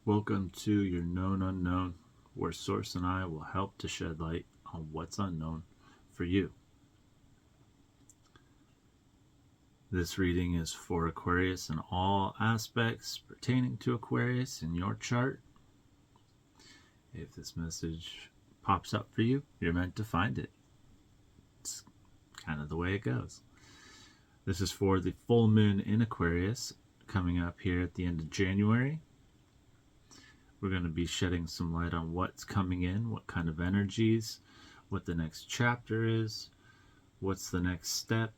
Welcome to your known unknown, where Source and I will help to shed light on what's unknown for you. This reading is for Aquarius and all aspects pertaining to Aquarius in your chart. If this message pops up for you, you're meant to find it. It's kind of the way it goes. This is for the full moon in Aquarius coming up here at the end of January. We're going to be shedding some light on what's coming in, what kind of energies, what the next chapter is, what's the next step,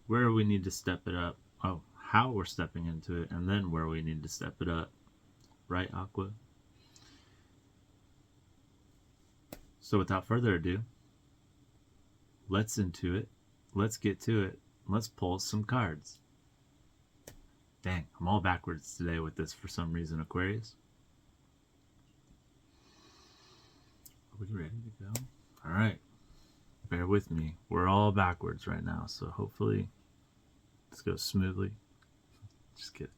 where we need to step it up, how we're stepping into it, and then where we need to step it up. Right, Aqua? So without further ado, let's into it. Let's get to it. Let's pull some cards. Dang, I'm all backwards today with this for some reason, Aquarius. Are we ready to go? All right. Bear with me. We're all backwards right now, so hopefully this goes smoothly. Just kidding.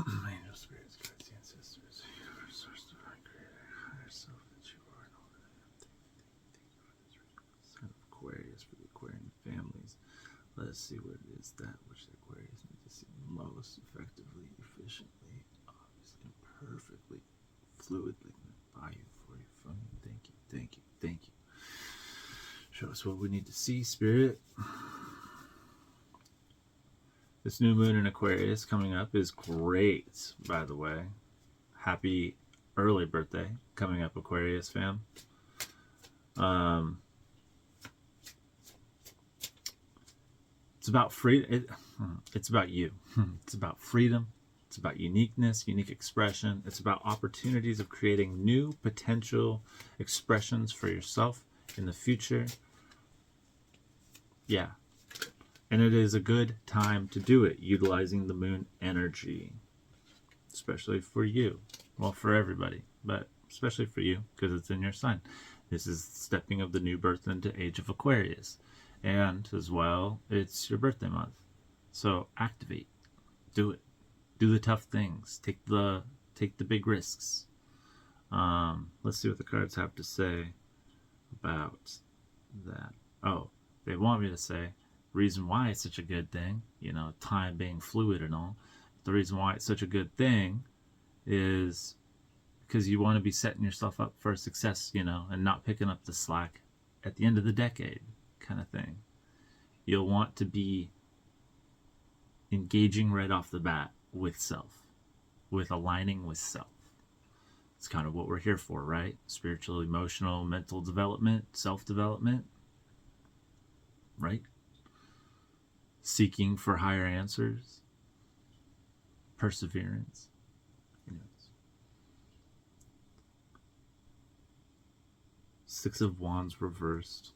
Angels, spirits, guides, ancestors, universe, source, divine creator, higher self that you are, and all that I am. Thank you for this reading. Sign of Aquarius for the Aquarian families. Let us see what it is that which the Aquarius need to see most effectively, efficiently, obviously, and perfectly, fluidly by you, for you, from you. Thank you, thank you, thank you. Show us what we need to see, Spirit. This new moon in Aquarius coming up is great, by the way. Happy early birthday coming up, Aquarius fam. It's about freedom. It's about you. It's about freedom. It's about uniqueness, unique expression. It's about opportunities of creating new potential expressions for yourself in the future. Yeah. And it is a good time to do it, utilizing the moon energy. Especially for you. Well, for everybody, but especially for you, because it's in your sign. This is stepping of the new birth into age of Aquarius. And as well, it's your birthday month. So activate. Do it. Do the tough things. Take the big risks. Let's see what the cards have to say about that. Oh, they want me to say reason why it's such a good thing, time being fluid and all. The reason why it's such a good thing is because you want to be setting yourself up for success, and not picking up the slack at the end of the decade kind of thing. You'll want to be engaging right off the bat with self, with aligning with self. It's kind of what we're here for, right? Spiritual, emotional, mental development, self-development, right? Seeking for higher answers, perseverance. Six of Wands reversed.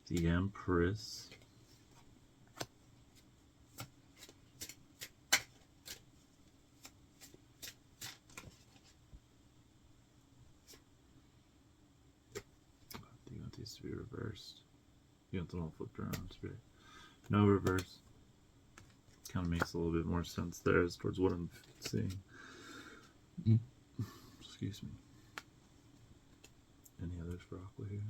The Empress. Do you want these to be reversed? You want them all flipped around, Spirit? No reverse. Kind of makes a little bit more sense there as towards what I'm seeing. Excuse me. Any others for Aqua here?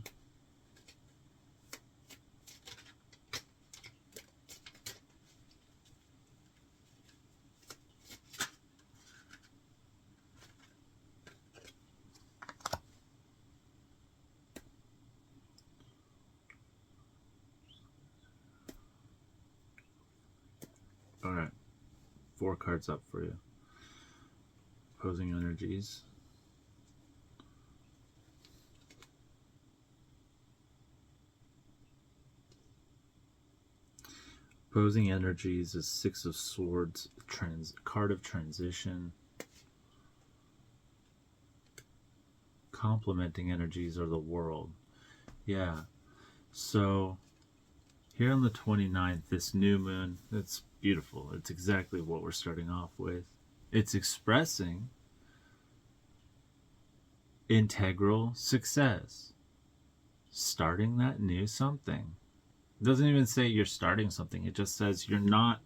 Alright, 4 cards up for you. Opposing energies. Opposing energies is 6 of Swords, card of transition. Complementing energies are the World. Yeah, so here on the 29th, this new moon, it's beautiful. It's exactly what we're starting off with. It's expressing integral success. Starting that new something. It doesn't even say you're starting something. It just says you're not.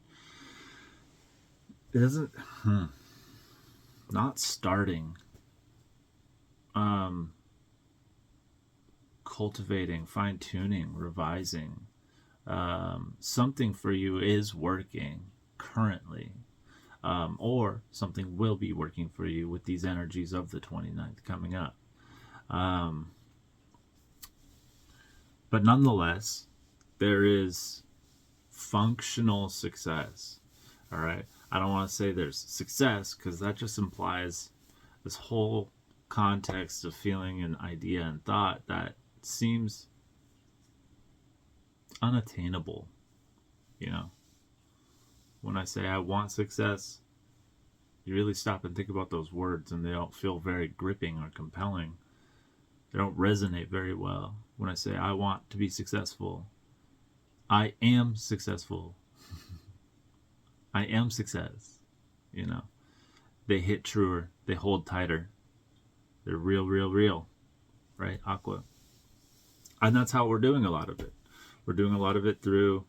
It doesn't. Not starting. Cultivating, fine-tuning, revising. Something for you is working currently. Or something will be working for you with these energies of the 29th coming up. But nonetheless, there is functional success. All right. I don't want to say there's success because that just implies this whole context of feeling and idea and thought that seems unattainable. You know, when I say I want success, you really stop and think about those words and they don't feel very gripping or compelling. They don't resonate very well. When I say I want to be successful, I am successful. I am success. You know, they hit truer, they hold tighter. They're real, real, real. Right? Aqua. And that's how we're doing a lot of it. We're doing a lot of it through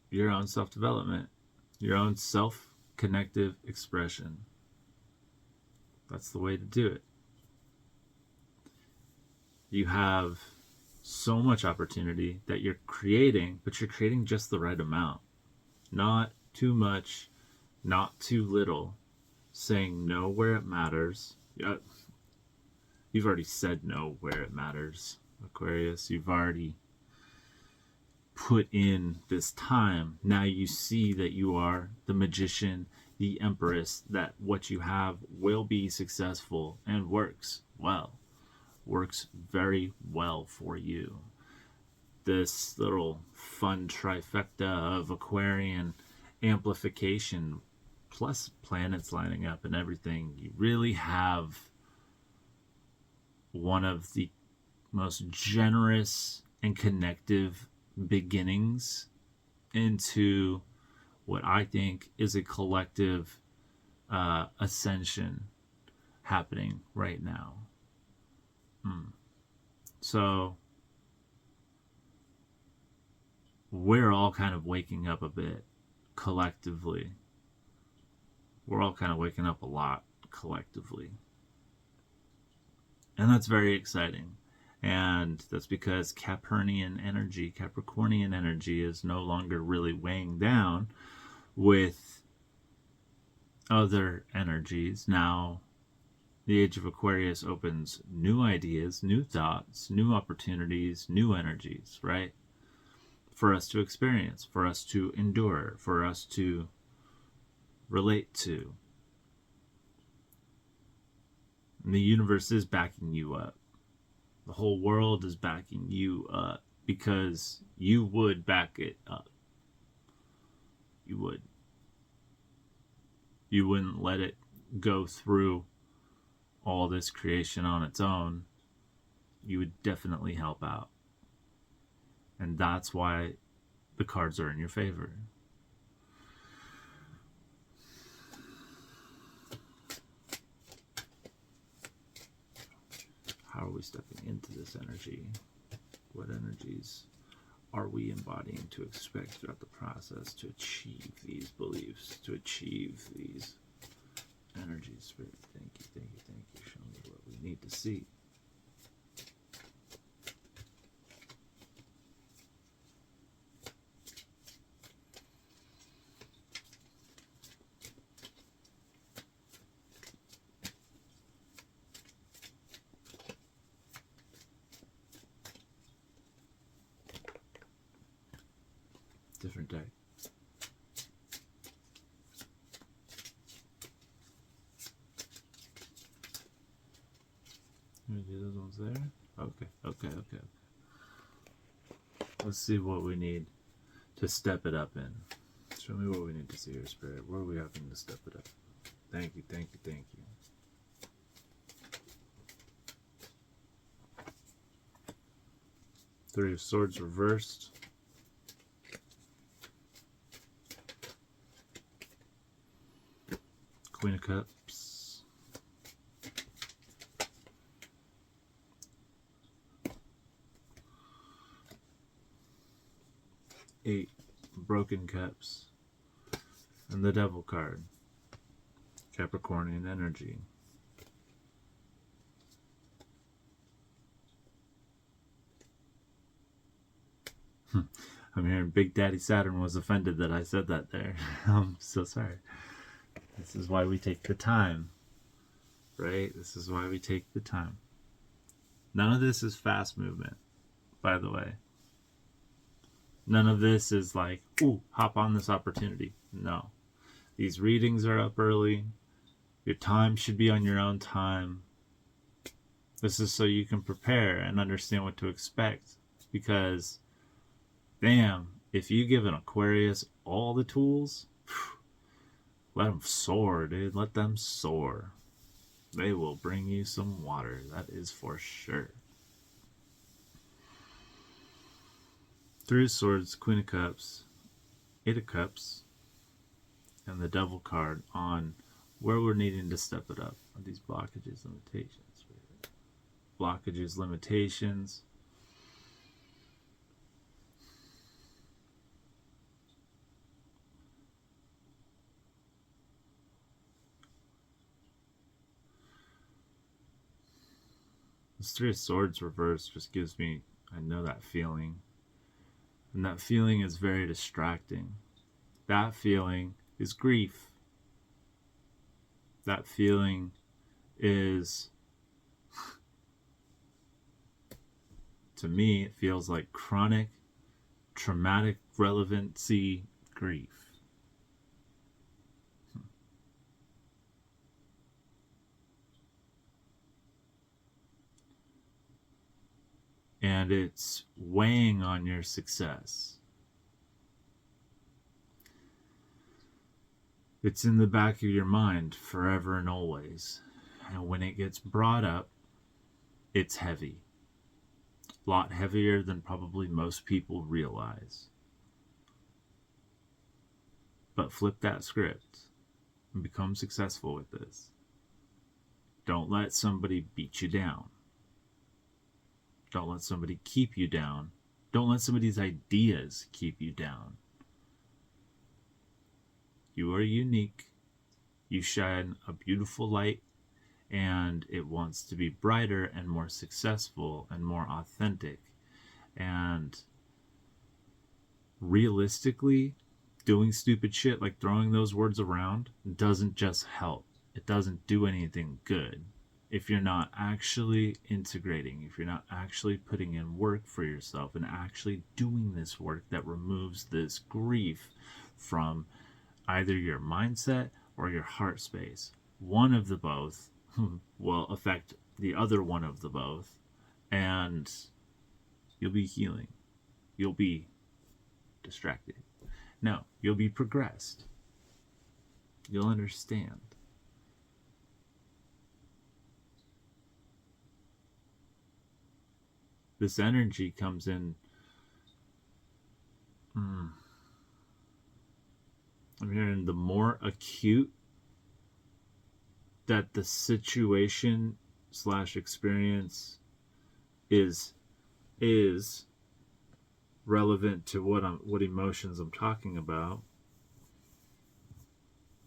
your own self-development, your own self-connective expression. That's the way to do it. You have so much opportunity that you're creating, but you're creating just the right amount. Not too much, not too little. Saying no where it matters. You've already said no where it matters, Aquarius. You've already put in this time. Now you see that you are the magician, the empress, that what you have will be successful and works well. Works very well for you. This little fun trifecta of Aquarian amplification plus planets lining up and everything, you really have one of the most generous and connective beginnings into what I think is a collective ascension happening right now. So we're all kind of waking up a bit collectively. We're all kind of waking up a lot collectively. And that's very exciting. And that's because Capricornian energy is no longer really weighing down with other energies. Now, the Age of Aquarius opens new ideas, new thoughts, new opportunities, new energies, right? For us to experience, for us to endure, for us to relate to. And the universe is backing you up. The whole world is backing you up because you would back it up. You would. You wouldn't let it go through all this creation on its own. You would definitely help out. And that's why the cards are in your favor. How are we stepping into this energy? What energies are we embodying to expect throughout the process to achieve these beliefs, to achieve these energies? Spirit, thank you, thank you, thank you. Show me what we need to see. Different deck. Those ones there? Okay. Let's see what we need to step it up in. Show me what we need to see here, Spirit. Where are we having to step it up? Thank you, thank you, thank you. Three of Swords reversed. Queen of Cups. 8 broken cups, and the devil card, Capricornian energy. I'm hearing Big Daddy Saturn was offended that I said that there. I'm so sorry. This is why we take the time, right? This is why we take the time. None of this is fast movement, by the way. None of this is like, ooh, hop on this opportunity. No. These readings are up early. Your time should be on your own time. This is so you can prepare and understand what to expect. Because, damn, if you give an Aquarius all the tools, let them soar, dude. Let them soar. They will bring you some water. That is for sure. 3 of Swords, Queen of Cups, 8 of Cups, and the Devil card on where we're needing to step it up. Are these blockages, limitations? Blockages, limitations. This 3 of Swords reverse just gives me, I know that feeling. And that feeling is very distracting. That feeling is grief. That feeling is, to me, it feels like chronic, traumatic relevancy grief. And it's weighing on your success. It's in the back of your mind forever and always. And when it gets brought up, it's heavy. A lot heavier than probably most people realize. But flip that script and become successful with this. Don't let somebody beat you down. Don't let somebody keep you down. Don't let somebody's ideas keep you down. You are unique. You shine a beautiful light, and it wants to be brighter and more successful and more authentic. And realistically, doing stupid shit like throwing those words around doesn't just help. It doesn't do anything good. If you're not actually integrating, if you're not actually putting in work for yourself and actually doing this work that removes this grief from either your mindset or your heart space, one of the both will affect the other one of the both, and you'll be healing. You'll be distracted. No, you'll be progressed. You'll understand. This energy comes in. I'm hearing the more acute that the situation / experience is relevant to what emotions I'm talking about,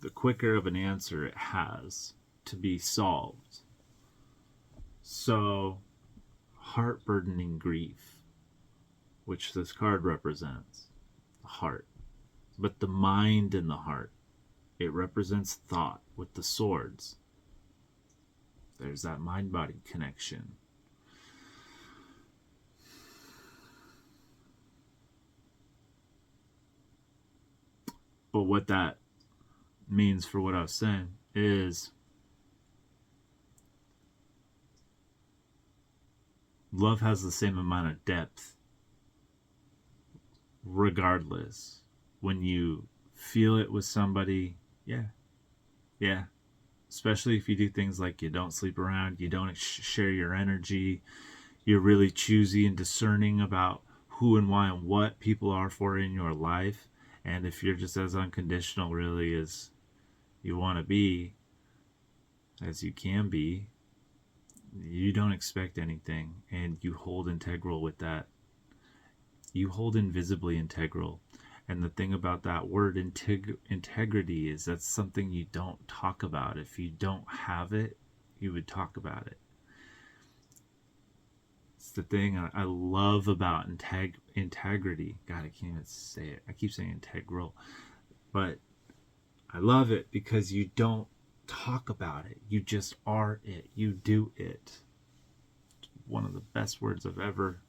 the quicker of an answer it has to be solved. So, heart-burdening grief, which this card represents, the heart, but the mind and the heart. It represents thought with the swords. There's that mind-body connection. But what that means for what I was saying is love has the same amount of depth regardless. When you feel it with somebody, yeah. Especially if you do things like you don't sleep around, you don't share your energy, you're really choosy and discerning about who and why and what people are for in your life. And if you're just as unconditional really as you want to be, as you can be, you don't expect anything and you hold integral with that. You hold invisibly integral. And the thing about that word integrity is that's something you don't talk about. If you don't have it, you would talk about it. It's the thing I love about integrity. God, I can't even say it. I keep saying integral. But I love it because you don't talk about it. You just are it. You do it. It's one of the best words I've ever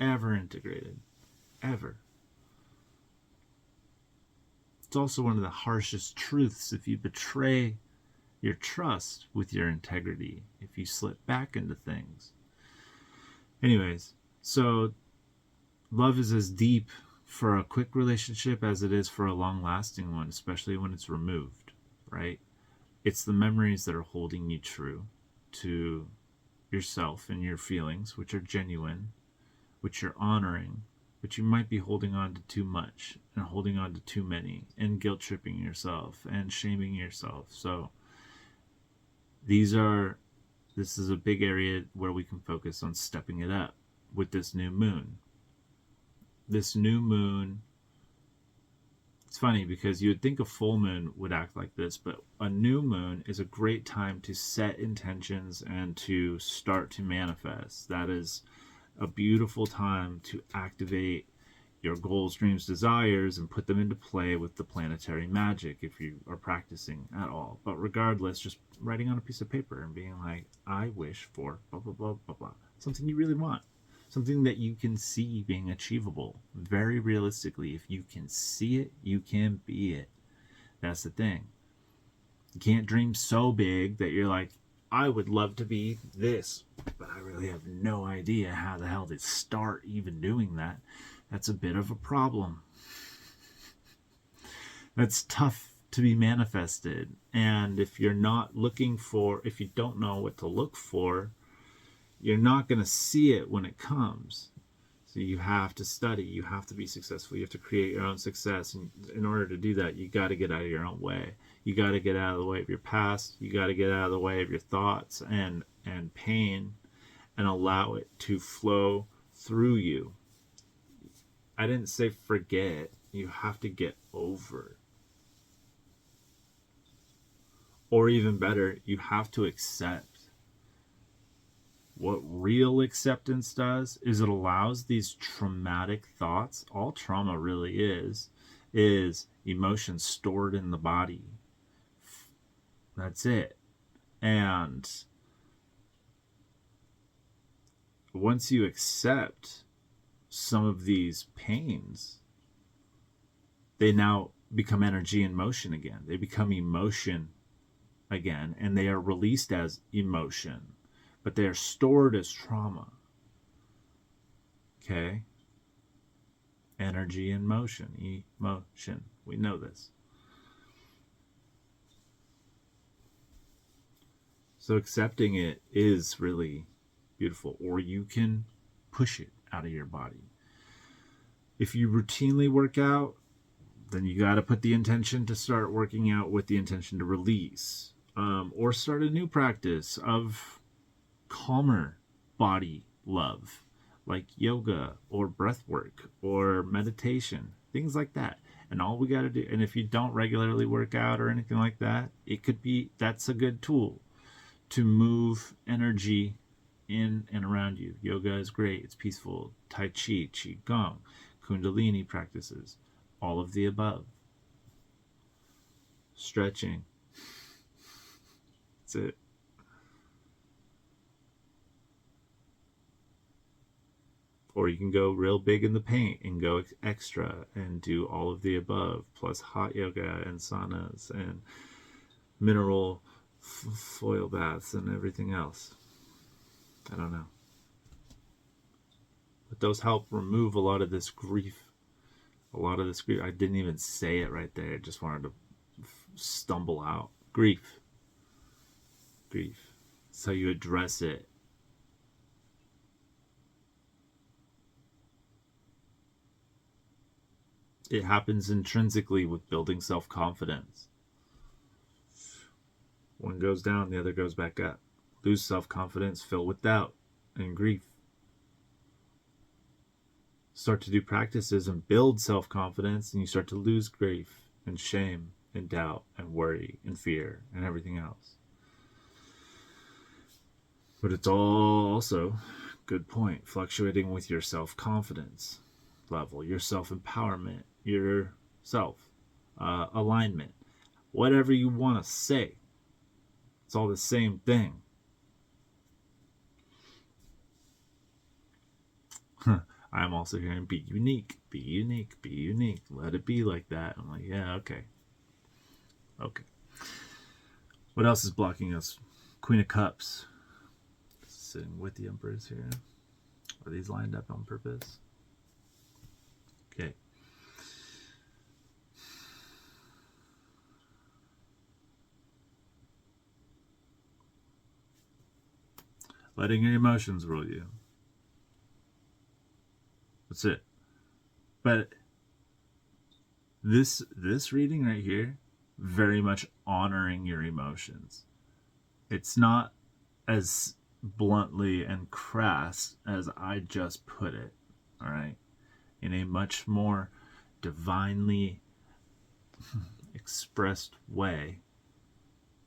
integrated. Ever. It's also one of the harshest truths. If you betray your trust with your integrity, if you slip back into things. Anyways, so love is as deep for a quick relationship as it is for a long-lasting one, especially when it's removed, right? It's the memories that are holding you true to yourself and your feelings, which are genuine, which you're honoring, but you might be holding on to too much and holding on to too many and guilt tripping yourself and shaming yourself. So this is a big area where we can focus on stepping it up with this new moon. This new moon, it's funny because you would think a full moon would act like this, but a new moon is a great time to set intentions and to start to manifest. That is a beautiful time to activate your goals, dreams, desires, and put them into play with the planetary magic if you are practicing at all. But regardless, just writing on a piece of paper and being like, I wish for blah, blah, blah, blah, blah. Something you really want. Something that you can see being achievable. Very realistically, if you can see it, you can be it. That's the thing. You can't dream so big that you're like, I would love to be this, but I really have no idea how the hell to start even doing that. That's a bit of a problem. That's tough to be manifested. And if you're not looking for, if you don't know what to look for, you're not going to see it when it comes. So you have to study, you have to be successful, you have to create your own success. And in order to do that, you got to get out of your own way. You got to get out of the way of your past. You got to get out of the way of your thoughts and pain and allow it to flow through you. I didn't say forget. You have to get over it. Or even better, you have to accept. What real acceptance does is it allows these traumatic thoughts, all trauma really is emotion stored in the body. That's it. And once you accept some of these pains, they now become energy in motion again. They become emotion again, and they are released as emotion, but they are stored as trauma. Okay? Energy in motion. Emotion. We know this. So accepting it is really beautiful. Or you can push it out of your body. If you routinely work out, then you got to put the intention to start working out with the intention to release. Or start a new practice of calmer body love, like yoga or breath work or meditation, things like that. And all we got to do, and if you don't regularly work out or anything like that, it could be, that's a good tool to move energy in and around you. Yoga is great. It's peaceful. Tai Chi, Qigong, Kundalini practices, all of the above. Stretching. That's it. Or you can go real big in the paint and go extra and do all of the above, plus hot yoga and saunas and mineral foil baths and everything else. I don't know. But those help remove a lot of this grief. I didn't even say it right there. I just wanted to stumble out. Grief. It's how you address it. It happens intrinsically with building self-confidence. One goes down, the other goes back up. Lose self-confidence, fill with doubt and grief. start to do practices and build self-confidence, and you start to lose grief and shame and doubt and worry and fear and everything else. But it's all also, good point, fluctuating with your self-confidence level, your self-empowerment, your self alignment, whatever you want to say. It's all the same thing. I'm also hearing be unique, be unique, be unique. Let it be like that. I'm like, yeah, okay. Okay. What else is blocking us? Queen of Cups. Sitting with the Empress here. Are these lined up on purpose? Okay. Letting your emotions rule you. That's it. But this reading right here, very much honoring your emotions. It's not as bluntly and crass as I just put it, all right? In a much more divinely expressed way.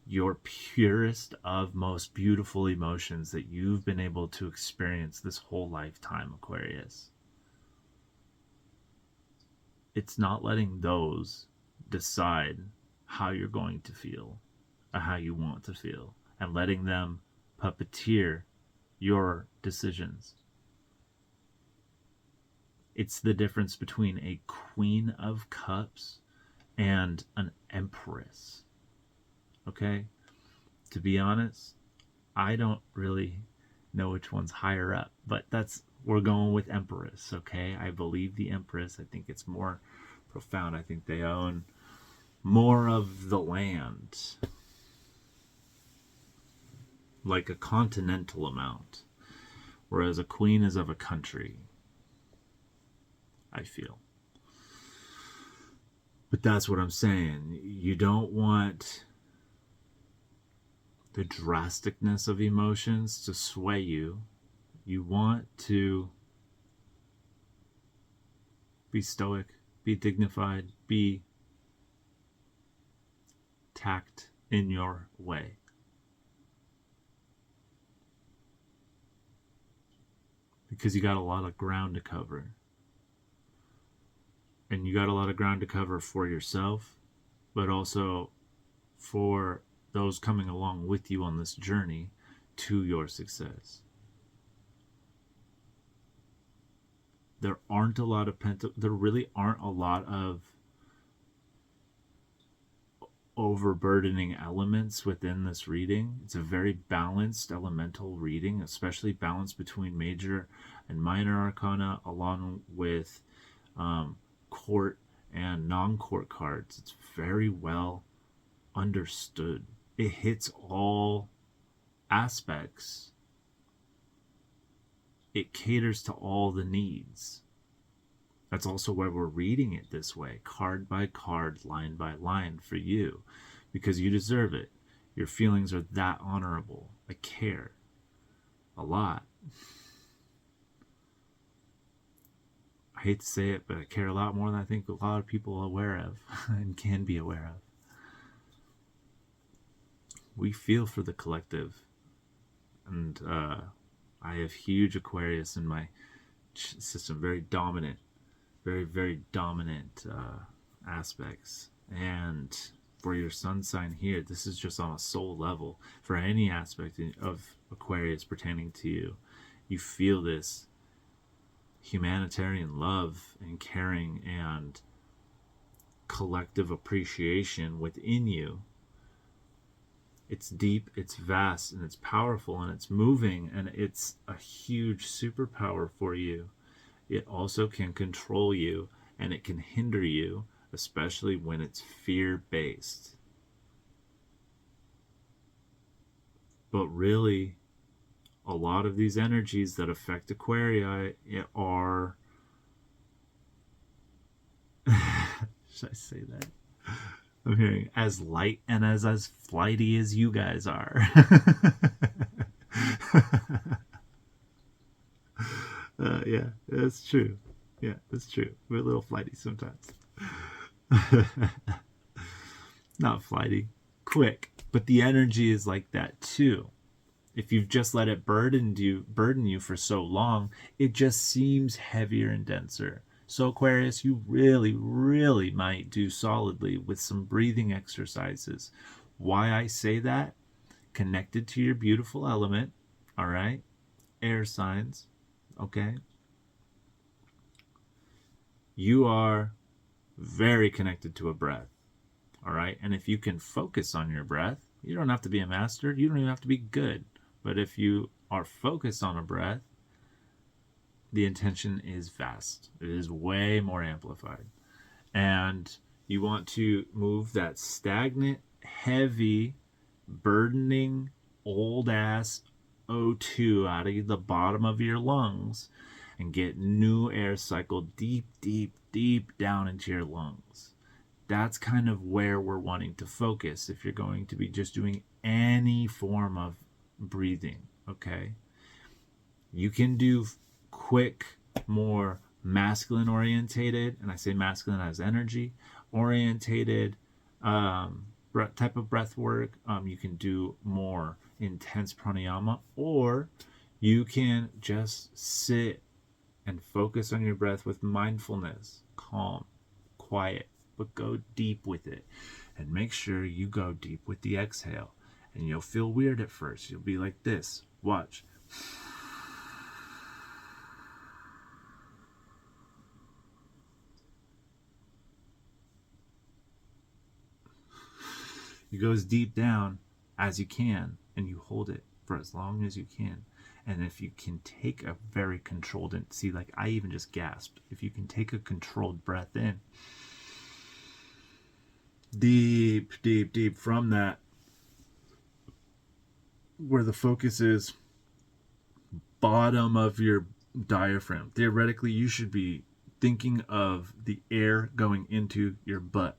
Your purest of most beautiful emotions that you've been able to experience this whole lifetime, Aquarius. It's not letting those decide how you're going to feel or how you want to feel, and letting them puppeteer your decisions. It's the difference between a Queen of Cups and an Empress. Okay? To be honest, I don't really know which one's higher up, but we're going with Empress, okay? I believe the Empress. I think it's more profound. I think they own more of the land, like a continental amount, whereas a queen is of a country, I feel. But that's what I'm saying. You don't want the drasticness of emotions to sway you. You want to be stoic, be dignified, be tact in your way. Because you got a lot of ground to cover. And you got a lot of ground to cover for yourself, but also for those coming along with you on this journey to your success. There really aren't a lot of overburdening elements within this reading. It's a very balanced elemental reading, especially balanced between major and minor arcana, along with court and non-court cards. It's very well understood. It hits all aspects. It caters to all the needs. That's also why we're reading it this way, card by card, line by line for you, because you deserve it. Your feelings are that honorable. I care a lot. I hate to say it, but I care a lot more than I think a lot of people are aware of and can be aware of. We feel for the collective. And I have huge Aquarius in my system, very dominant, very, very dominant aspects. And for your sun sign here, this is just on a soul level. For any aspect of Aquarius pertaining to you, you feel this humanitarian love and caring and collective appreciation within you. It's deep, it's vast, and it's powerful, and it's moving, and it's a huge superpower for you. It also can control you, and it can hinder you, especially when it's fear-based. But really, a lot of these energies that affect Aquarii are... Should I say that? I'm hearing as light and as flighty as you guys are. Yeah, that's true. Yeah, that's true. We're a little flighty sometimes. Not flighty, quick. But the energy is like that too. If you've just let it burden you for so long, it just seems heavier and denser. So Aquarius, you really, really might do solidly with some breathing exercises. Why I say that? Connected to your beautiful element, all right? Air signs, okay? You are very connected to a breath, all right? And if you can focus on your breath, you don't have to be a master, you don't even have to be good. But if you are focused on a breath, the intention is vast. It is way more amplified. And you want to move that stagnant, heavy, burdening, old ass O2 out of the bottom of your lungs and get new air cycle deep, deep, deep down into your lungs. That's kind of where we're wanting to focus if you're going to be just doing any form of breathing, okay? You can do quick, more masculine orientated, and I say masculine as energy orientated type of breath work. You can do more intense pranayama, or you can just sit and focus on your breath with mindfulness, calm, quiet, but go deep with it. And make sure you go deep with the exhale. And you'll feel weird at first. You'll be like this. Watch. You go as deep down as you can, and you hold it for as long as you can. And if you can take a very controlled, and see, like I even just gasped, if you can take a controlled breath in, deep, deep, deep from that, where the focus is bottom of your diaphragm. Theoretically, you should be thinking of the air going into your butt.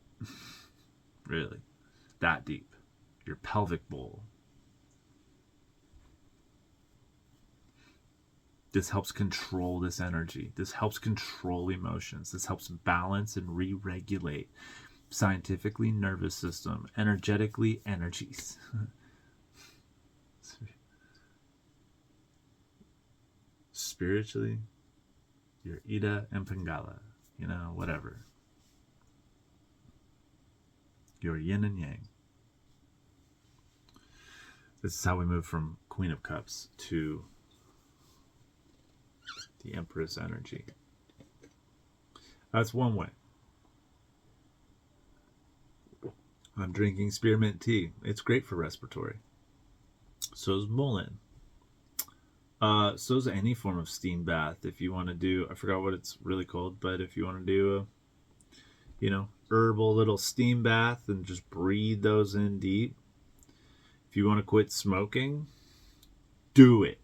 Really, that deep. Your pelvic bowl. This helps control this energy. This helps control emotions. This helps balance and re-regulate scientifically nervous system, energetically energies. Spiritually, your Ida and Pingala, whatever. Your yin and yang. This is how we move from Queen of Cups to the Empress energy. That's one way. I'm drinking spearmint tea. It's great for respiratory. So's mullein. So's any form of steam bath. If you want to do, I forgot what it's really called, but if you want to do a, herbal little steam bath and just breathe those in deep. If you want to quit smoking, do it.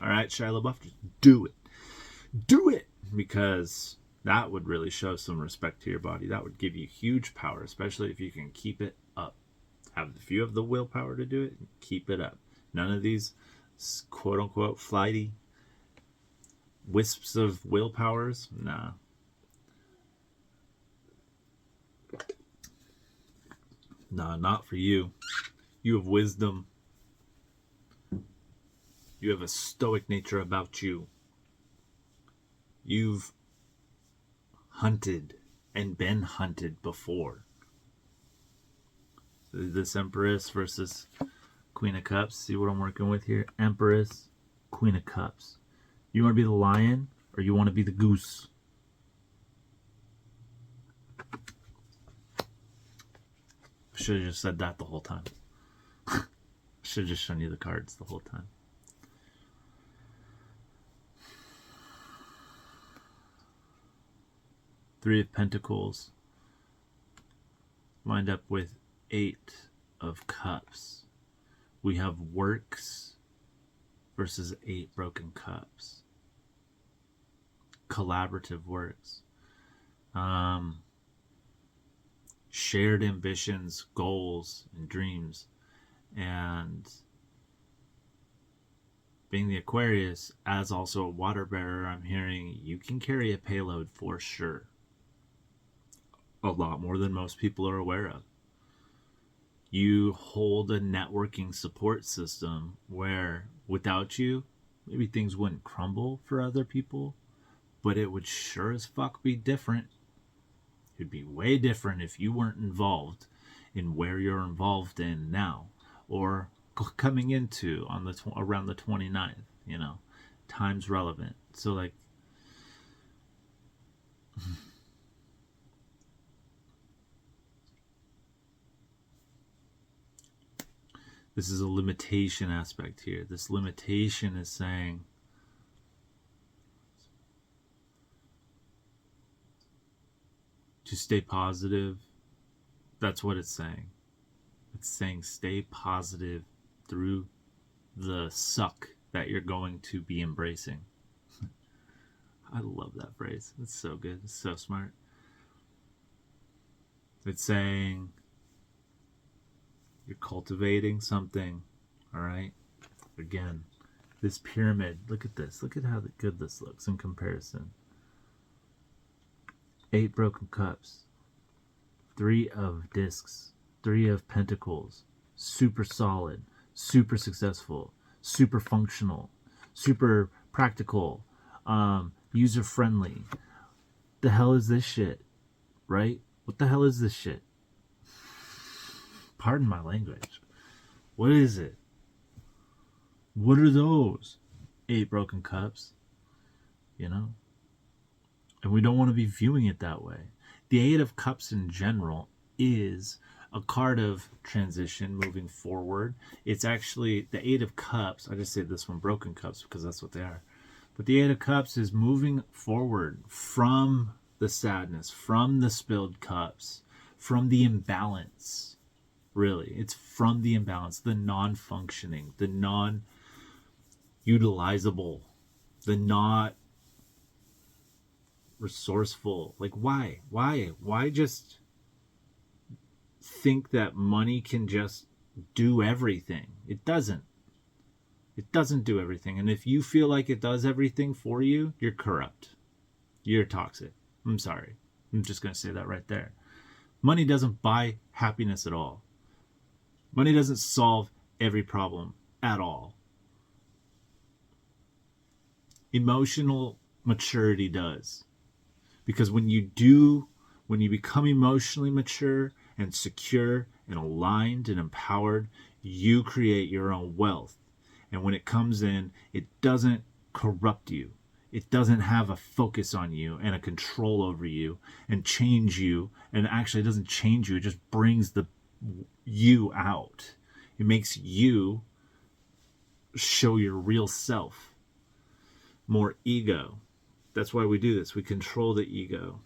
All right, Shia LaBeouf, just do it. Do it! Because that would really show some respect to your body. That would give you huge power, especially if you can keep it up. If you have the willpower to do it, keep it up. None of these quote-unquote flighty wisps of willpowers, nah. Nah, not for you. You have wisdom. You have a stoic nature about you. You've hunted and been hunted before. This Empress versus Queen of Cups. See what I'm working with here? Empress, Queen of Cups. You want to be the lion or you want to be the goose? I should have just said that the whole time. Should have just shown you the cards the whole time. Three of Pentacles lined up with Eight of Cups. We have works versus 8 broken cups. Collaborative works. Shared ambitions, goals, and dreams. And being the Aquarius, as also a water bearer, I'm hearing you can carry a payload for sure. A lot more than most people are aware of. You hold a networking support system where without you, maybe things wouldn't crumble for other people, but it would sure as fuck be different. It'd be way different if you weren't involved in where you're involved in now, or coming into on the around the 29th, you know. Time's relevant. So like this is a limitation aspect here. This limitation is saying to stay positive. That's what it's saying. It's saying stay positive through the suck that you're going to be embracing. I love that phrase. It's so good. It's so smart. It's saying you're cultivating something, all right? Again, this pyramid, look at this. Look at how good this looks in comparison. 8 broken cups, 3 of discs, 3 of pentacles, super solid, super successful, super functional, super practical, user friendly. The hell is this shit, right? What the hell is this shit? Pardon my language. What is it? What are those? 8 broken cups, you know? And we don't want to be viewing it that way. The 8 of Cups in general is a card of transition, moving forward. It's actually the 8 of Cups. I just say this one, broken cups, because that's what they are. But the 8 of Cups is moving forward from the sadness, from the spilled cups, from the imbalance. Really, it's from the imbalance, the non-functioning, the non-utilizable, the not resourceful. Like, why just think that money can just do everything? It doesn't do everything. And if you feel like it does everything for you, you're corrupt, you're toxic. I'm sorry, I'm just gonna say that right there. Money doesn't buy happiness at all. Money doesn't solve every problem at all. Emotional maturity does. Because when you become emotionally mature and secure and aligned and empowered, you create your own wealth. And when it comes in, it doesn't corrupt you. It doesn't have a focus on you and a control over you and change you. And actually, it doesn't change you. It just brings the you out. It makes you show your real self. More ego. That's why we do this. We control the ego.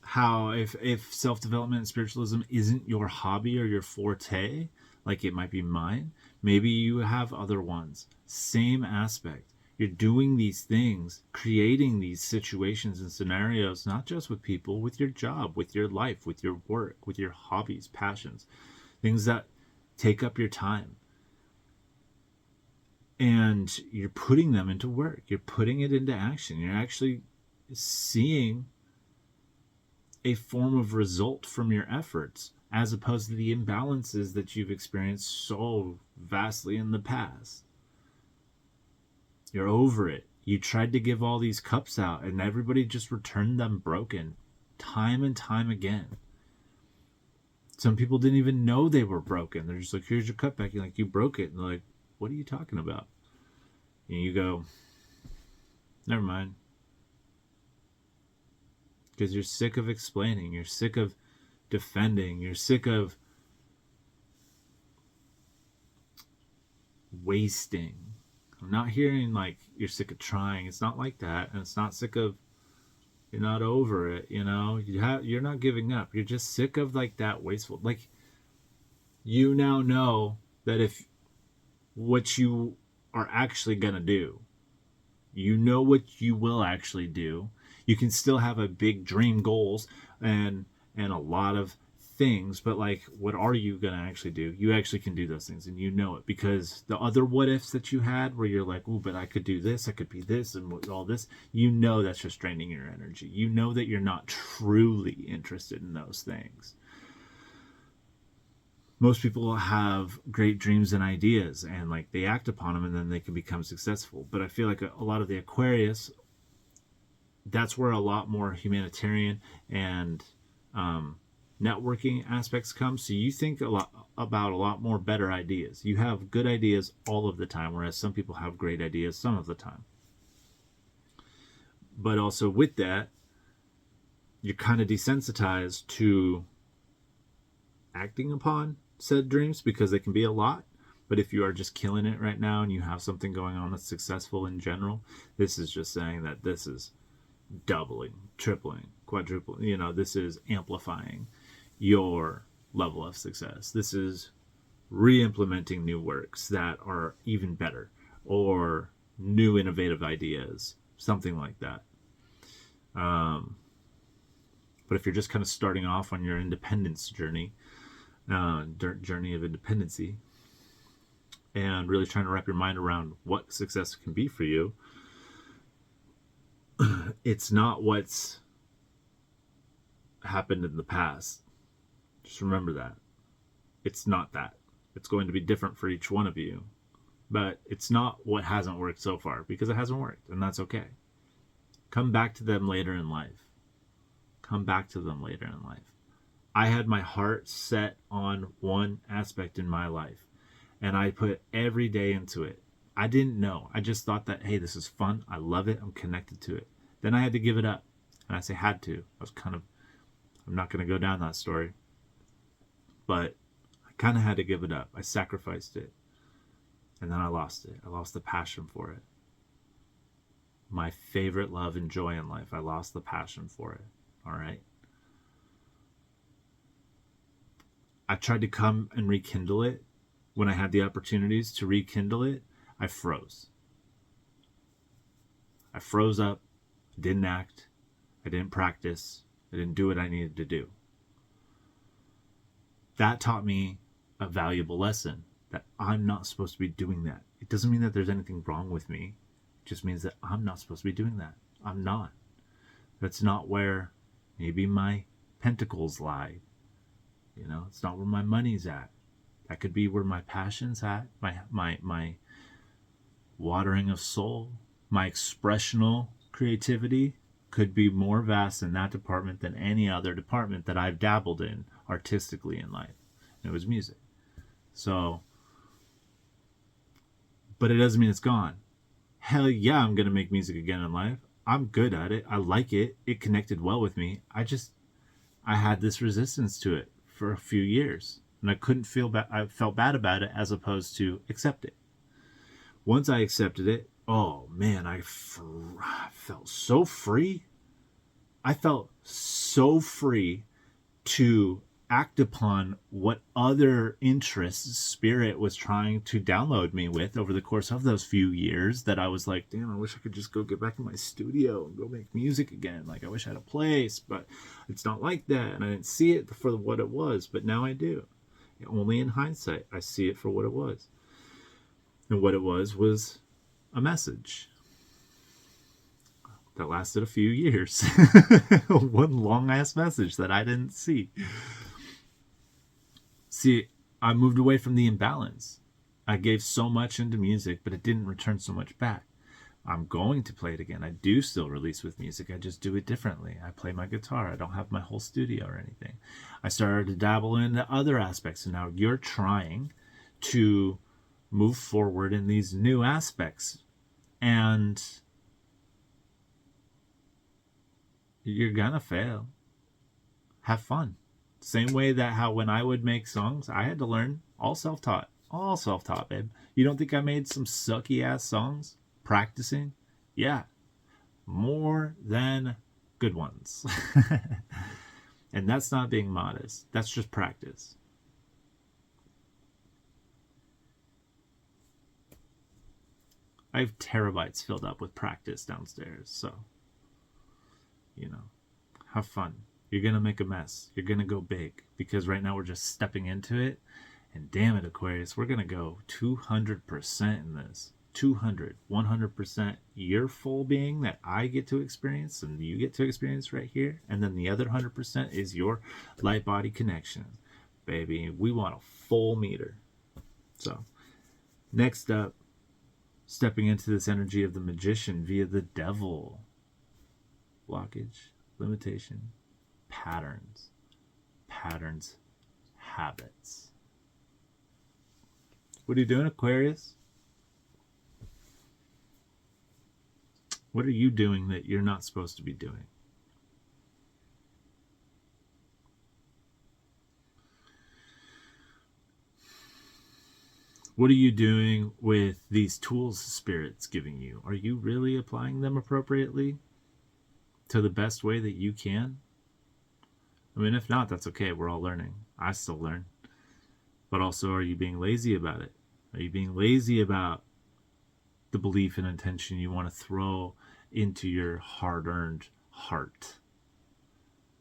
How if self-development and spiritualism isn't your hobby or your forte, like it might be mine, maybe you have other ones. Same aspect. You're doing these things, creating these situations and scenarios, not just with people, with your job, with your life, with your work, with your hobbies, passions, things that take up your time. And you're putting them into work. You're putting it into action. You're actually seeing a form of result from your efforts, as opposed to the imbalances that you've experienced so vastly in the past. You're over it. You tried to give all these cups out and everybody just returned them broken time and time again. Some people didn't even know they were broken. They're just like, here's your cup back. You're like, you broke it. And they're like, what are you talking about? And you go, never mind. Because you're sick of explaining. You're sick of defending. You're sick of wasting. I'm not hearing like you're sick of trying. It's not like that. And it's not sick of, you're not over it, you know? You're not giving up. You're just sick of like that wasteful. Like, you now know that if what you are actually gonna do, you know what you will actually do. You can still have a big dream goals and a lot of things, but like, what are you going to actually do? You actually can do those things, and you know it, because the other what ifs that you had where you're like, oh, but I could do this, I could be this, and all this, you know, that's just draining your energy. You know that you're not truly interested in those things. Most people have great dreams and ideas, and like they act upon them, and then they can become successful. But I feel like a lot of the Aquarius, that's where a lot more humanitarian and networking aspects come. So you think a lot about a lot more better ideas. You have good ideas all of the time, whereas some people have great ideas some of the time. But also with that, you're kind of desensitized to acting upon said dreams, because they can be a lot. But if you are just killing it right now and you have something going on that's successful in general, this is just saying that this is doubling, tripling, quadrupling. You know, this is amplifying your level of success. This is re-implementing new works that are even better, or new innovative ideas, something like that. But if you're just kind of starting off on your independence journey, journey of independency, and really trying to wrap your mind around what success can be for you, it's not what's happened in the past. Just remember that. It's not that. It's going to be different for each one of you. But it's not what hasn't worked so far, because it hasn't worked, and that's okay. Come back to them later in life. Come back to them later in life. I had my heart set on one aspect in my life, and I put every day into it. I didn't know. I just thought that, hey, this is fun. I love it. I'm connected to it. Then I had to give it up. And I say had to. I'm not going to go down that story. But I kind of had to give it up. I sacrificed it. And then I lost it. I lost the passion for it. My favorite love and joy in life. I lost the passion for it. All right. I tried to come and rekindle it. When I had the opportunities to rekindle it, I froze. I froze up. I didn't act. I didn't practice. I didn't do what I needed to do. That taught me a valuable lesson, that I'm not supposed to be doing that. It doesn't mean that there's anything wrong with me. It just means that I'm not supposed to be doing that. I'm not. That's not where maybe my pentacles lie. You know, it's not where my money's at. That could be where my passion's at, my watering of soul, my expressional creativity could be more vast in that department than any other department that I've dabbled in artistically in life. And it was music. So, but it doesn't mean it's gone. Hell yeah, I'm going to make music again in life. I'm good at it. I like it. It connected well with me. I had this resistance to it for a few years. And I couldn't feel bad. I felt bad about it as opposed to accept it. Once I accepted it, oh man, I felt so free. I felt so free to act upon what other interests Spirit was trying to download me with over the course of those few years, that I was like, damn, I wish I could just go get back in my studio and go make music again. Like, I wish I had a place, but it's not like that. And I didn't see it for what it was, but now I do. Only in hindsight, I see it for what it was. And what it was a message that lasted a few years. One long-ass message that I didn't see. See, I moved away from the imbalance. I gave so much into music, but it didn't return so much back. I'm going to play it again. I do still release with music. I just do it differently. I play my guitar. I don't have my whole studio or anything. I started to dabble into other aspects, and now you're trying to move forward in these new aspects. And you're gonna fail. Have fun. Same way that how when I would make songs, I had to learn. All self-taught. All self-taught, babe. You don't think I made some sucky ass songs practicing? Yeah. More than good ones. And that's not being modest. That's just practice. I have terabytes filled up with practice downstairs. So, you know, have fun. You're going to make a mess. You're going to go big, because right now we're just stepping into it. And damn it, Aquarius, we're going to go 200% in this. 200, 100% your full being that I get to experience and you get to experience right here. And then the other 100% is your light body connection. Baby, we want a full meter. So, next up, stepping into this energy of the magician via the devil. Blockage, limitation, patterns, habits. What are you doing, Aquarius? What are you doing that you're not supposed to be doing? What are you doing with these tools Spirit's giving you? Are you really applying them appropriately to the best way that you can? I mean, if not, that's okay. We're all learning. I still learn. But also, are you being lazy about it? Are you being lazy about the belief and intention you want to throw into your hard-earned heart?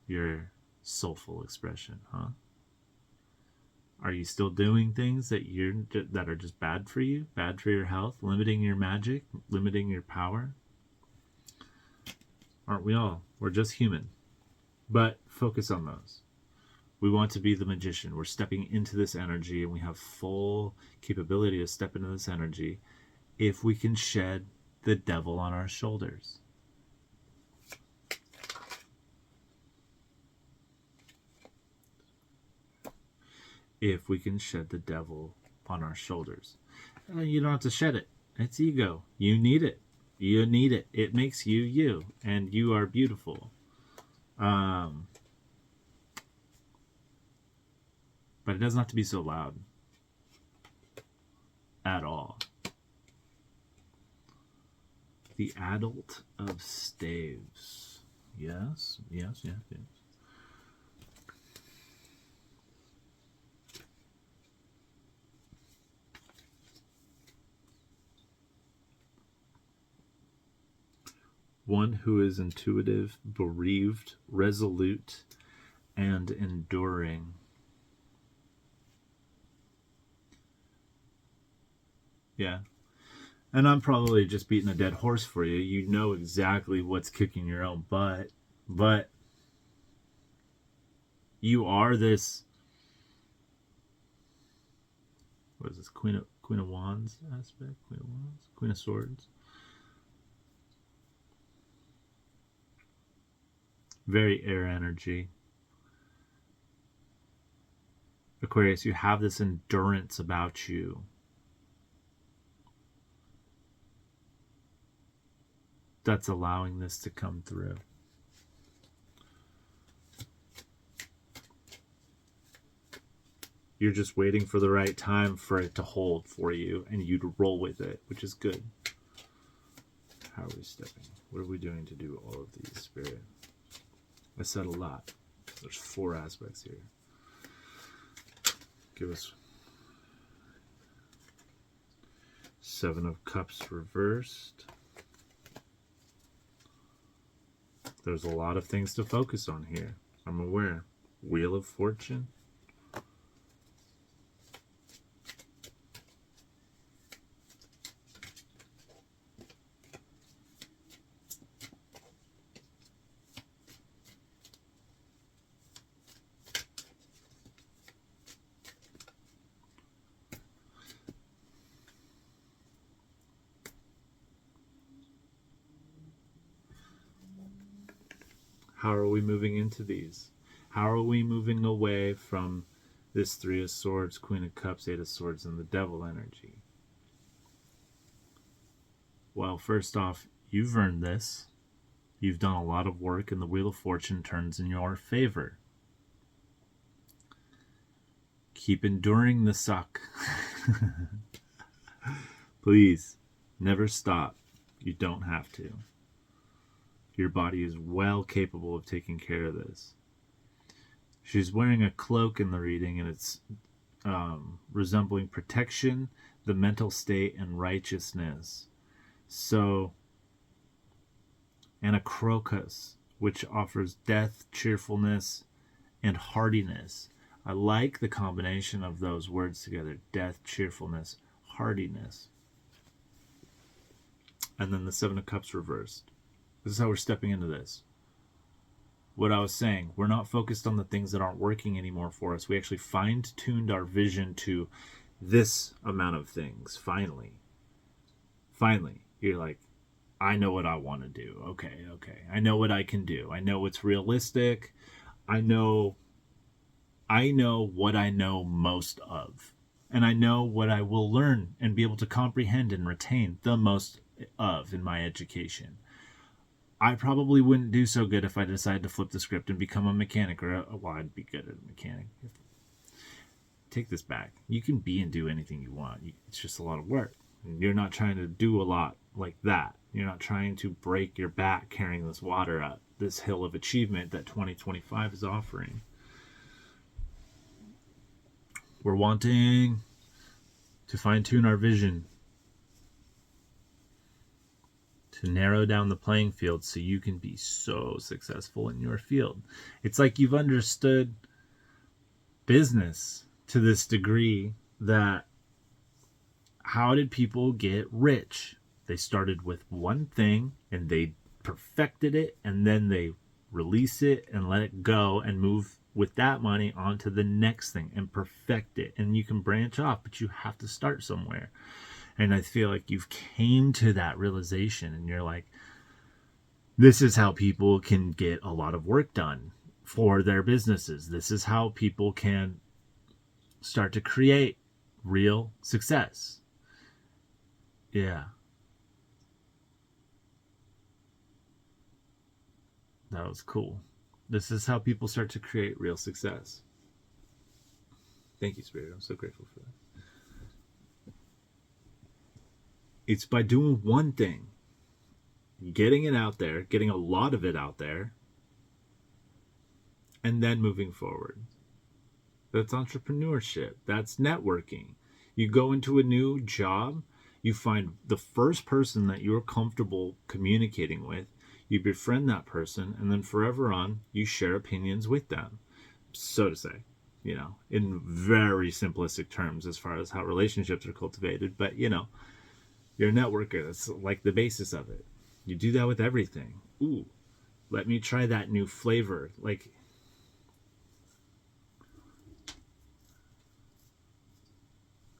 Your soulful expression, huh? Are you still doing things that are just bad for you, bad for your health, limiting your magic, limiting your power? Aren't we all? We're just human. But focus on those. We want to be the magician. We're stepping into this energy, and we have full capability to step into this energy if we can shed the devil on our shoulders. If we can shed the devil on our shoulders. You don't have to shed it. It's ego. You need it. You need it. It makes you you, and you are beautiful. But it doesn't have to be so loud. At all. The adult of staves. Yes. One who is intuitive, bereaved, resolute, and enduring. Yeah. And I'm probably just beating a dead horse for you. You know exactly what's kicking your own butt. But you are this... What is this? Queen of Wands aspect? Queen of Wands? Queen of Swords? Very air energy. Aquarius, you have this endurance about you. That's allowing this to come through. You're just waiting for the right time for it to hold for you and you to roll with it, which is good. How are we stepping? What are we doing to do all of these, Spirit? I said a lot. There's 4 aspects here. Give us 7 of Cups reversed. There's a lot of things to focus on here. I'm aware. Wheel of Fortune. How are we moving into these? How are we moving away from this 3 of Swords, Queen of Cups, 8 of Swords, and the Devil energy? Well, first off, you've earned this. You've done a lot of work, and the Wheel of Fortune turns in your favor. Keep enduring the suck. Please, never stop. You don't have to. Your body is well capable of taking care of this. She's wearing a cloak in the reading, and it's resembling protection, the mental state, and righteousness. So, and a crocus, which offers death, cheerfulness, and hardiness. I like the combination of those words together: death, cheerfulness, hardiness. And then the Seven of Cups reversed. This is how we're stepping into this. What I was saying, we're not focused on the things that aren't working anymore for us. We actually fine-tuned our vision to this amount of things. Finally, you're like, I know what I want to do. Okay. I know what I can do. I know what's realistic. I know what I know most of. And I know what I will learn and be able to comprehend and retain the most of in my education. I probably wouldn't do so good if I decided to flip the script and become a mechanic, I'd be good at a mechanic. Take this back. You can be and do anything you want. It's just a lot of work. You're not trying to do a lot like that. You're not trying to break your back carrying this water up this hill of achievement that 2025 is offering. We're wanting to fine-tune our vision, to narrow down the playing field so you can be so successful in your field. It's like you've understood business to this degree that how did people get rich? They started with one thing and they perfected it, and then they release it and let it go and move with that money onto the next thing and perfect it. And you can branch off, but you have to start somewhere. And I feel like you've came to that realization and you're like, this is how people can get a lot of work done for their businesses. This is how people can start to create real success. Yeah. That was cool. This is how people start to create real success. Thank you, Spirit. I'm so grateful for that. It's by doing one thing, getting it out there, getting a lot of it out there, and then moving forward. That's entrepreneurship. That's networking. You go into a new job, you find the first person that you're comfortable communicating with, you befriend that person, and then forever on, you share opinions with them, so to say, in very simplistic terms as far as how relationships are cultivated. But, you're a networker. That's like the basis of it. You do that with everything. Ooh, let me try that new flavor.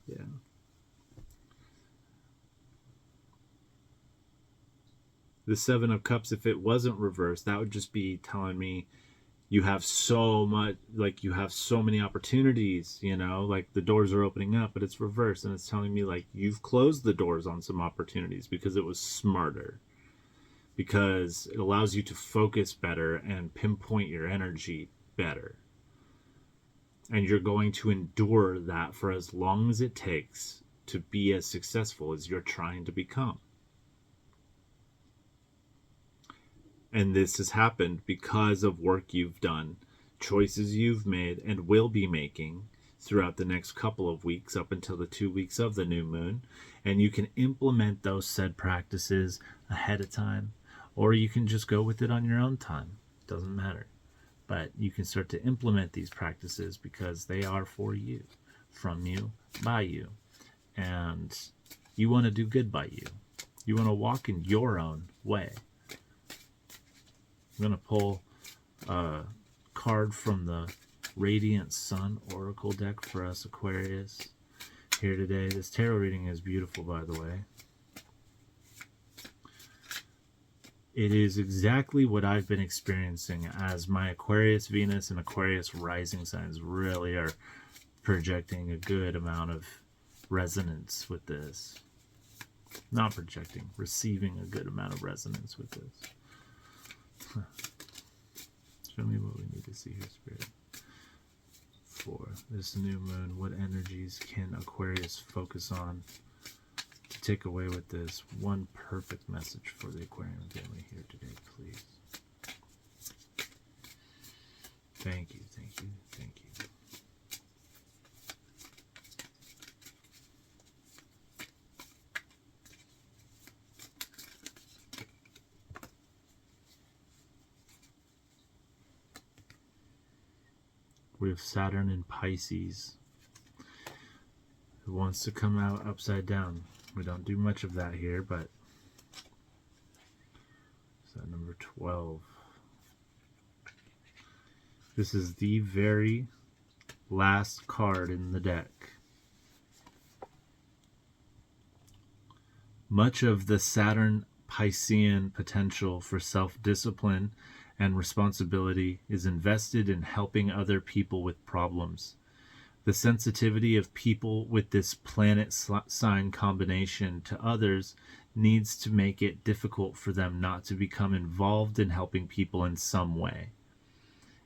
Yeah. The Seven of Cups, if it wasn't reversed, that would just be telling me you have so much, you have so many opportunities, the doors are opening up, but it's reversed. And it's telling me you've closed the doors on some opportunities because it was smarter, because it allows you to focus better and pinpoint your energy better. And you're going to endure that for as long as it takes to be as successful as you're trying to become. And this has happened because of work you've done, choices you've made and will be making throughout the next couple of weeks up until the 2 weeks of the new moon. And you can implement those said practices ahead of time, or you can just go with it on your own time. It doesn't matter. But you can start to implement these practices because they are for you, from you, by you. And you want to do good by you. You want to walk in your own way. I'm going to pull a card from the Radiant Sun Oracle deck for us Aquarius here today. This tarot reading is beautiful, by the way. It is exactly what I've been experiencing as my Aquarius Venus and Aquarius rising signs really are projecting a good amount of resonance with this. Not projecting, receiving a good amount of resonance with this. Show me what we need to see here, Spirit. For this new moon, what energies can Aquarius focus on to take away with this one perfect message for the Aquarian family here today, please? Thank you, thank you, thank you. We have Saturn in Pisces, who wants to come out upside down. We don't do much of that here, but is that number 12? This is the very last card in the deck. Much of the Saturn Piscean potential for self-discipline and responsibility is invested in helping other people with problems. The sensitivity of people with this planet sign combination to others needs to make it difficult for them not to become involved in helping people in some way.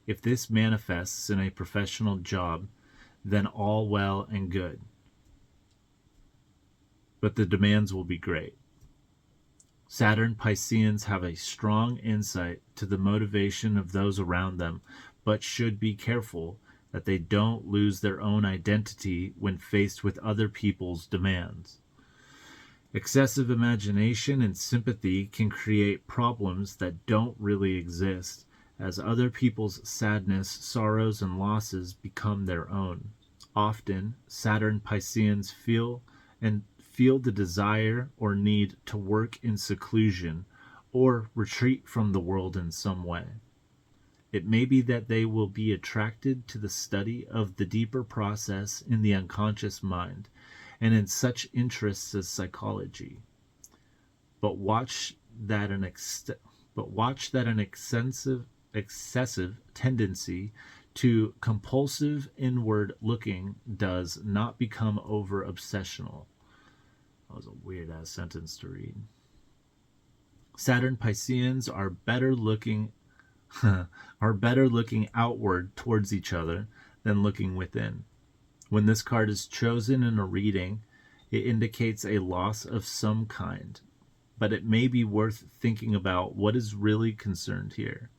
If this manifests in a professional job, then all well and good. But the demands will be great. Saturn Pisceans have a strong insight to the motivation of those around them, but should be careful that they don't lose their own identity when faced with other people's demands. Excessive imagination and sympathy can create problems that don't really exist, as other people's sadness, sorrows, and losses become their own. Often, Saturn Pisceans feel the desire or need to work in seclusion or retreat from the world in some way. It may be that they will be attracted to the study of the deeper process in the unconscious mind and in such interests as psychology. But watch that an excessive tendency to compulsive inward looking does not become over obsessional. That was a weird ass sentence to read. Saturn Pisceans are better looking outward towards each other than looking within. When this card is chosen in a reading, it indicates a loss of some kind, but it may be worth thinking about what is really concerned here.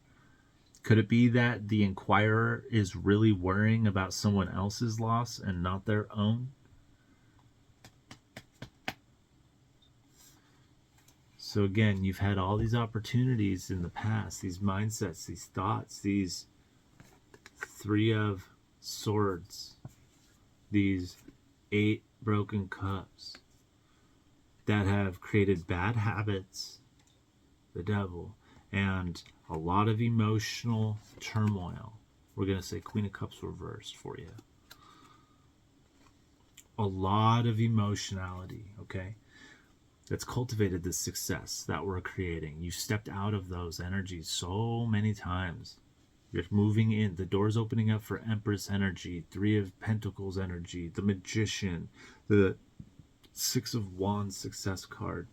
Could it be that the inquirer is really worrying about someone else's loss and not their own? So again, you've had all these opportunities in the past, these mindsets, these thoughts, these Three of Swords, these 8 broken cups that have created bad habits, the devil, and a lot of emotional turmoil. We're going to say Queen of Cups reversed for you. A lot of emotionality, okay? That's cultivated this success that we're creating. You stepped out of those energies so many times. You're moving in. The door's opening up for Empress energy, 3 of Pentacles energy, the Magician, the 6 of Wands success card.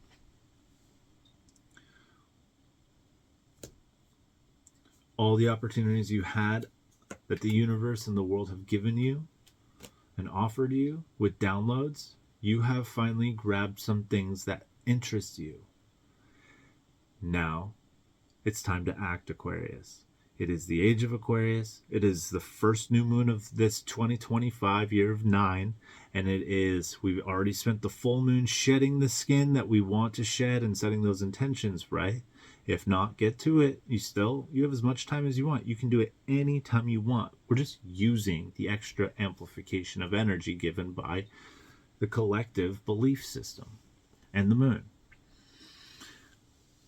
All the opportunities you had that the universe and the world have given you and offered you with downloads, you have finally grabbed some things that interest you. Now, it's time to act, Aquarius. It is the age of Aquarius. It is the first new moon of this 2025 year of 9. And we've already spent the full moon shedding the skin that we want to shed and setting those intentions, right? If not, get to it. You have as much time as you want. You can do it any time you want. We're just using the extra amplification of energy given by the collective belief system and the moon.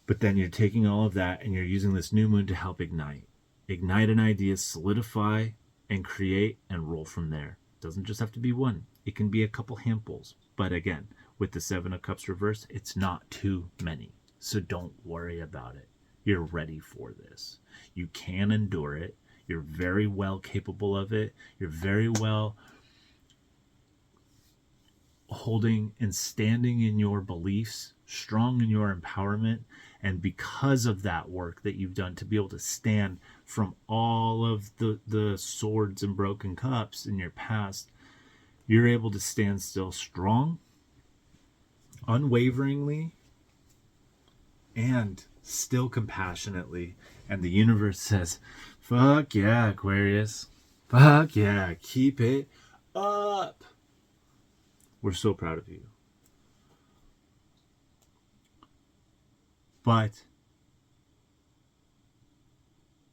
But then you're taking all of that and you're using this new moon to help ignite an idea, solidify and create, and roll from there. It doesn't just have to be one. It can be a couple handfuls. But again, with the 7 of Cups reversed, it's not too many. So don't worry about it. You're ready for this. You can endure it. You're very well capable of it. You're very well holding and standing in your beliefs, strong in your empowerment. And because of that work that you've done to be able to stand from all of the swords and broken cups in your past, you're able to stand still strong, unwaveringly, and still compassionately. And the universe says, fuck yeah, Aquarius. Fuck yeah, keep it up. We're so proud of you. But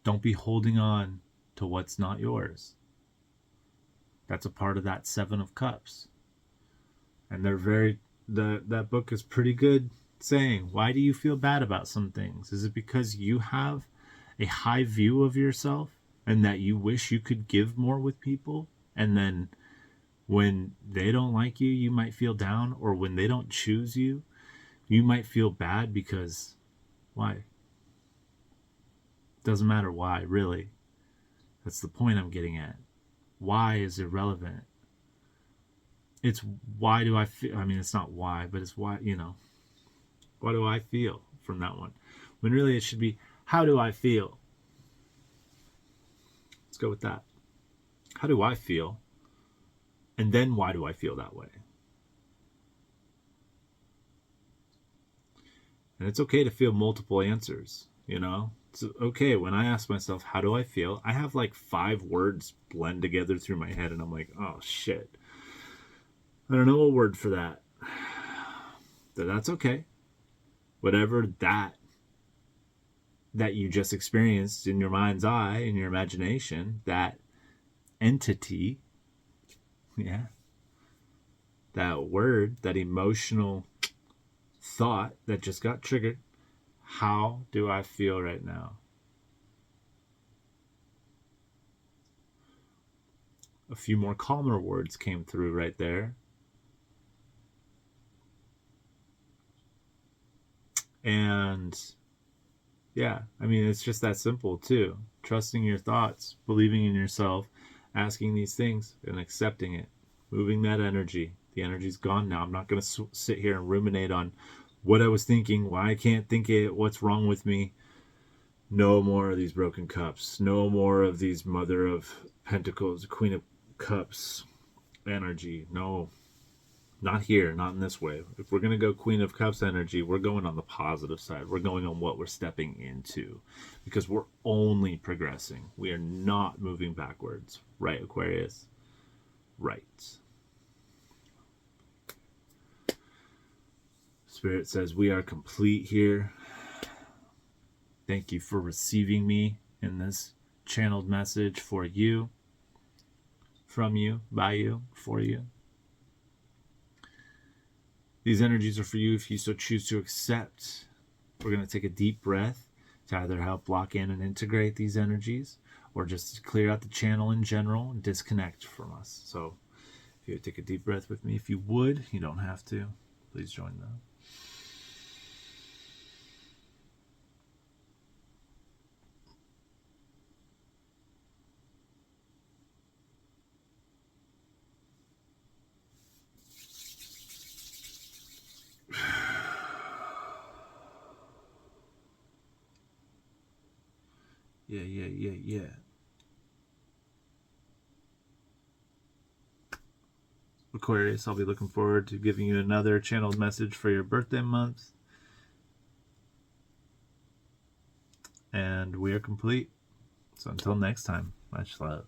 don't be holding on to what's not yours. That's a part of that Seven of Cups. And that book is pretty good saying, why do you feel bad about some things? Is it because you have a high view of yourself and that you wish you could give more with people? And then when they don't like you, you might feel down, or when they don't choose you, you might feel bad because why? Doesn't matter why, really. That's the point I'm getting at. Why is irrelevant. It's why do I feel, I mean, it's not why, but it's why, what do I feel from that one? When really it should be, how do I feel? Let's go with that. How do I feel? And then why do I feel that way? And it's okay to feel multiple answers, It's okay when I ask myself, how do I feel? I have like 5 words blend together through my head and I'm like, oh shit. I don't know a word for that. But that's okay. Whatever that you just experienced in your mind's eye, in your imagination, that entity, that word, that emotional thought that just got triggered, how do I feel right now? A few more calmer words came through right there. And yeah, I mean, it's just that simple too. Trusting your thoughts, believing in yourself, asking these things and accepting it, moving that energy. The energy's gone now. I'm not going to sit here and ruminate on what I was thinking, why I can't think it, what's wrong with me. No more of these broken cups. No more of these Mother of Pentacles, Queen of Cups energy. No, not here, not in this way. If we're going to go Queen of Cups energy, we're going on the positive side. We're going on what we're stepping into, because we're only progressing. We are not moving backwards. Right, Aquarius? Right. Spirit says we are complete here. Thank you for receiving me in this channeled message for you, from you, by you, for you. These energies are for you if you so choose to accept. We're going to take a deep breath to either help block in and integrate these energies, or just to clear out the channel in general and disconnect from us. So if you would take a deep breath with me, if you would, you don't have to. Please join them. Yeah. Aquarius, I'll be looking forward to giving you another channeled message for your birthday month. And we are complete. So until next time, much love.